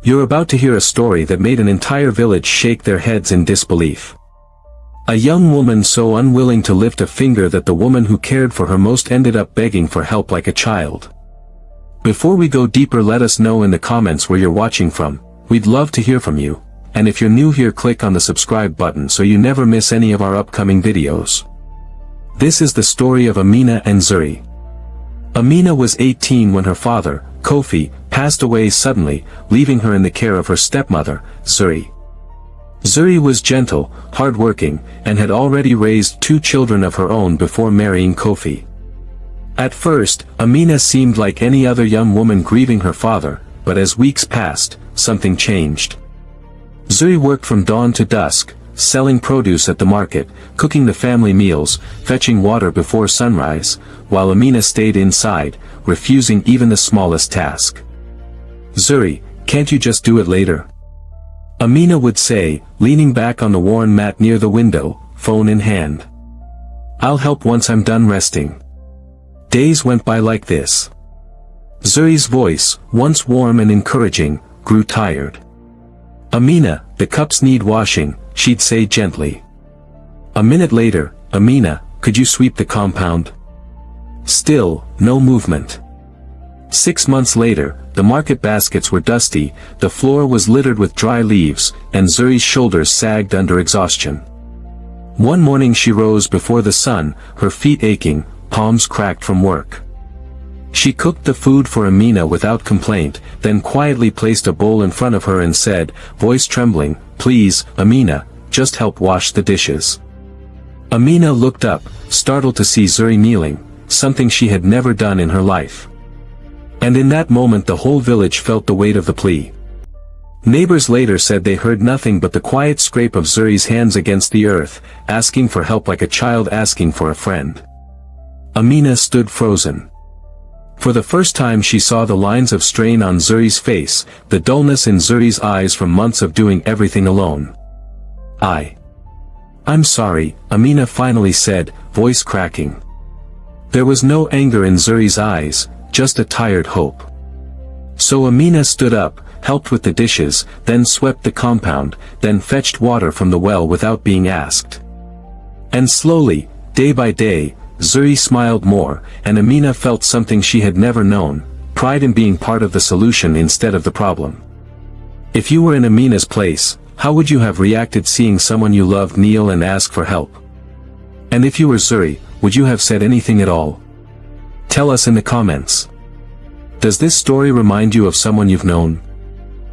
You're about to hear a story that made an entire village shake their heads in disbelief. A young woman so unwilling to lift a finger that the woman who cared for her most ended up begging for help like a child. Before we go deeper, let us know in the comments where you're watching from. We'd love to hear from you, and if you're new here, click on the subscribe button so you never miss any of our upcoming videos. This is the story of Amina and Zuri. Amina was 18 when her father, Kofi, passed away suddenly, leaving her in the care of her stepmother, Zuri. Zuri was gentle, hardworking, and had already raised 2 children of her own before marrying Kofi. At first, Amina seemed like any other young woman grieving her father, but as weeks passed, something changed. Zuri worked from dawn to dusk, selling produce at the market, cooking the family meals, fetching water before sunrise, while Amina stayed inside, refusing even the smallest task. "Zuri, can't you just do it later?" Amina would say, leaning back on the worn mat near the window, phone in hand. "I'll help once I'm done resting." Days went by like this. Zuri's voice, once warm and encouraging, grew tired. "Amina, the cups need washing," she'd say gently. A minute later, "Amina, could you sweep the compound?" Still, no movement. 6 months later, the market baskets were dusty, the floor was littered with dry leaves, and Zuri's shoulders sagged under exhaustion. One morning she rose before the sun, her feet aching, palms cracked from work. She cooked the food for Amina without complaint, then quietly placed a bowl in front of her and said, voice trembling, "Please, Amina, just help wash the dishes." Amina looked up, startled to see Zuri kneeling, something she had never done in her life. And in that moment the whole village felt the weight of the plea. Neighbors later said they heard nothing but the quiet scrape of Zuri's hands against the earth, asking for help like a child asking for a friend. Amina stood frozen. For the first time she saw the lines of strain on Zuri's face, the dullness in Zuri's eyes from months of doing everything alone. I'm sorry," Amina finally said, voice cracking. There was no anger in Zuri's eyes, just a tired hope. So Amina stood up, helped with the dishes, then swept the compound, then fetched water from the well without being asked. And slowly, day by day, Zuri smiled more, and Amina felt something she had never known, pride in being part of the solution instead of the problem. If you were in Amina's place, how would you have reacted seeing someone you loved kneel and ask for help? And if you were Zuri, would you have said anything at all? Tell us in the comments. Does this story remind you of someone you've known?